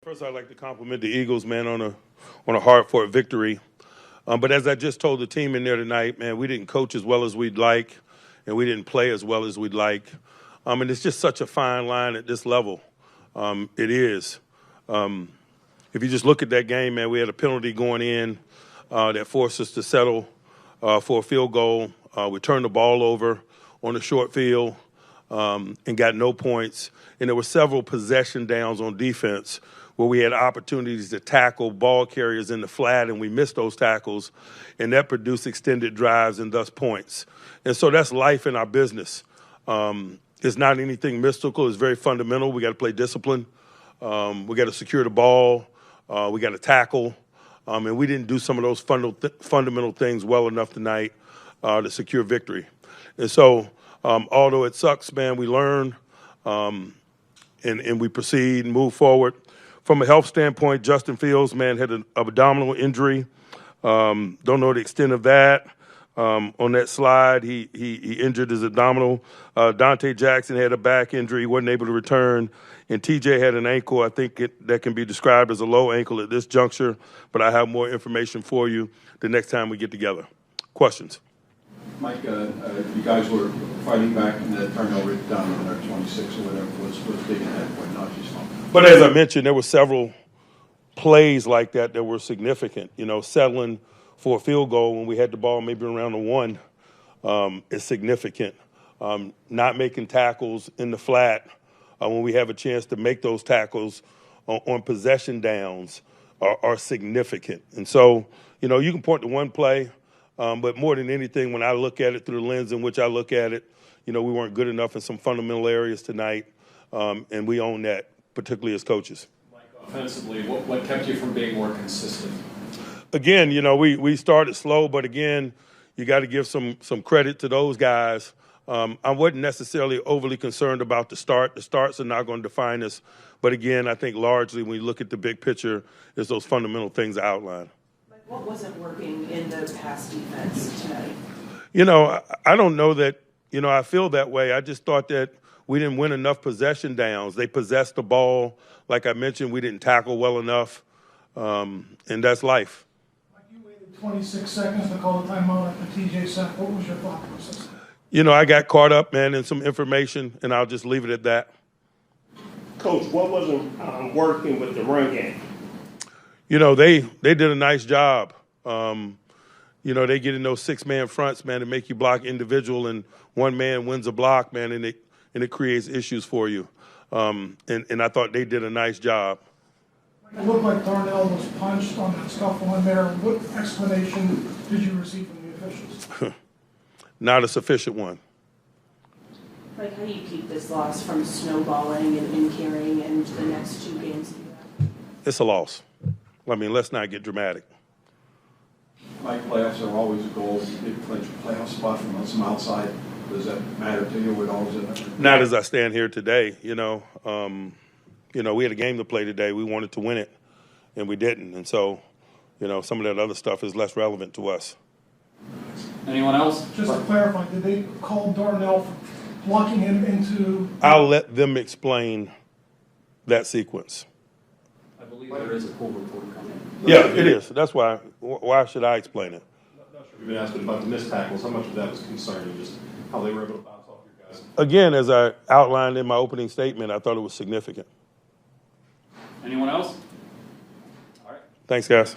First, I'd like to compliment the Eagles, man, on a hard-fought victory. But as I just told the team in there tonight, man, we didn't coach as well as we'd like, and we didn't play as well as we'd like. And it's just such a fine line at this level. It is. If you just look at that game, man, we had a penalty going in that forced us to settle for a field goal. We turned the ball over on the short field and got no points. And there were several possession downs on defense where we had opportunities to tackle ball carriers in the flat, and we missed those tackles, and that produced extended drives and thus points. And so that's life in our business. It's not anything mystical. It's very fundamental. We got to play discipline. We got to secure the ball. We got to tackle. And we didn't do some of those fundamental things well enough tonight to secure victory. And so although it sucks, man, we learn and we proceed and move forward. From a health standpoint, Justin Fields, man, had an abdominal injury. Don't know the extent of that. On that slide, he injured his abdominal. Dante Jackson had a back injury, wasn't able to return. And TJ had an ankle. I think that can be described as a low ankle at this juncture, but I have more information for you the next time we get together. Questions? Mike, you guys were fighting back in the turnover down on their 26 or whatever was big at that point, not just fumble. But as I mentioned, there were several plays like that were significant. You know, settling for a field goal when we had the ball maybe around the 1 is significant. Not making tackles in the flat when we have a chance to make those tackles on possession downs are significant. And so, you know, you can point to one play, but more than anything, when I look at it through the lens in which I look at it, you know, we weren't good enough in some fundamental areas tonight, and we own that, particularly as coaches. Mike, offensively, what kept you from being more consistent? Again, you know, we started slow, but again, you got to give some credit to those guys. I wasn't necessarily overly concerned about the start. The starts are not going to define us. But again, I think largely when you look at the big picture, it's those fundamental things I outlined. Like, what wasn't working in the pass defense tonight? You know, I don't know that, you know, I feel that way. I just thought that we didn't win enough possession downs. They possessed the ball. Like I mentioned, we didn't tackle well enough, and that's life. 26 seconds to call the timeout at the TJ sack. What was your thought process? You know, I got caught up, man, in some information, and I'll just leave it at that. Coach, what wasn't working with the run game? You know, they did a nice job. You know, they get in those 6-man fronts, man, and make you block individual, and one man wins a block, man, and it creates issues for you. And I thought they did a nice job. It looked like Darnell was punched on that scuffle in there. What explanation did you receive from the officials? Not a sufficient one. Like, how do you keep this loss from snowballing and carrying into the next 2 games? It's a loss. I mean, let's not get dramatic. Mike, playoffs are always a goal. You did clinch a playoff spot from some outside. Does that matter to you? Would always not as I stand here today. You know, we had a game to play today. We wanted to win it, and we didn't. And so, you know, some of that other stuff is less relevant to us. Anyone else? Just to clarify, did they call Darnell for blocking him into? I'll let them explain that sequence. I believe there is a pool report coming. Yeah, it is. That's why. Why should I explain it? You've been asking about the missed tackles. How much of that was concerning? Just how they were able to bounce off your guys? Again, as I outlined in my opening statement, I thought it was significant. Anyone else? All right. Thanks, guys.